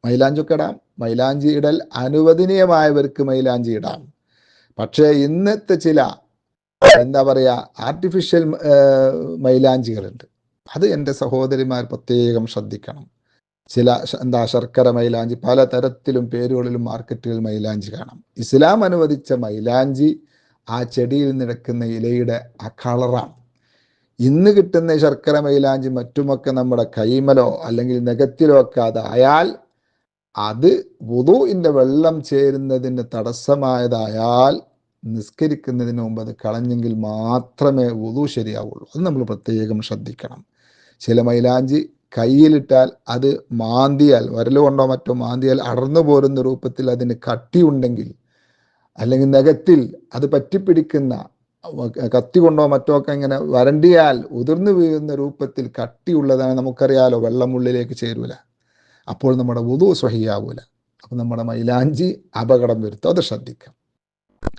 മൈലാഞ്ചൊക്കെ ഇടാം. മൈലാഞ്ചി ഇടൽ അനുവദനീയമായവർക്ക് മൈലാഞ്ചി ഇടാം. പക്ഷേ ഇന്നത്തെ ചില എന്താ പറയുക ആർട്ടിഫിഷ്യൽ മൈലാഞ്ചികളുണ്ട്. അത് എൻ്റെ സഹോദരിമാർ പ്രത്യേകം ശ്രദ്ധിക്കണം. ചില ശർക്കര മൈലാഞ്ചി, പല തരത്തിലും പേരുകളിലും മാർക്കറ്റുകളിൽ മൈലാഞ്ചി കാണാം. ഇസ്ലാം അനുവദിച്ച മൈലാഞ്ചി ആ ചെടിയിൽ നിൽക്കുന്ന ഇലയുടെ ആ കളറാണ്. ഇന്ന് കിട്ടുന്ന ശർക്കര മൈലാഞ്ചി മറ്റുമൊക്കെ നമ്മുടെ കൈമലോ അല്ലെങ്കിൽ നഖത്തിലോ ഒക്കെ അതായാൽ അത് വുദൂഇന്റെ വെള്ളം ചേരുന്നതിന് തടസ്സമായതായാൽ നിസ്കരിക്കുന്നതിന് മുമ്പ് അത് കളഞ്ഞെങ്കിൽ മാത്രമേ വുദൂ ശരിയാവുള്ളൂ. അത് നമ്മൾ പ്രത്യേകം ശ്രദ്ധിക്കണം. ചില മൈലാഞ്ചി കയ്യിലിട്ടാൽ അത് മാന്തിയാൽ, വിരൽ കൊണ്ടോ മറ്റോ മാന്തിയാൽ അടർന്നു പോരുന്ന രൂപത്തിൽ അതിന് കട്ടിയുണ്ടെങ്കിൽ, അല്ലെങ്കിൽ നഖത്തിൽ അത് പറ്റിപ്പിടിക്കുന്ന കത്തി കൊണ്ടോ മറ്റോ ഒക്കെ ഇങ്ങനെ വരണ്ടിയാൽ ഉതിർന്നു വീഴുന്ന രൂപത്തിൽ കട്ടിയുള്ളതാണ്, നമുക്കറിയാലോ, വെള്ളമുള്ളിലേക്ക് ചേരൂല. അപ്പോൾ നമ്മുടെ വുദൂ സ്വഹിയാവൂല. അപ്പം നമ്മുടെ മൈലാഞ്ചി അപകടം വരുത്തും. അത് ശ്രദ്ധിക്കാം.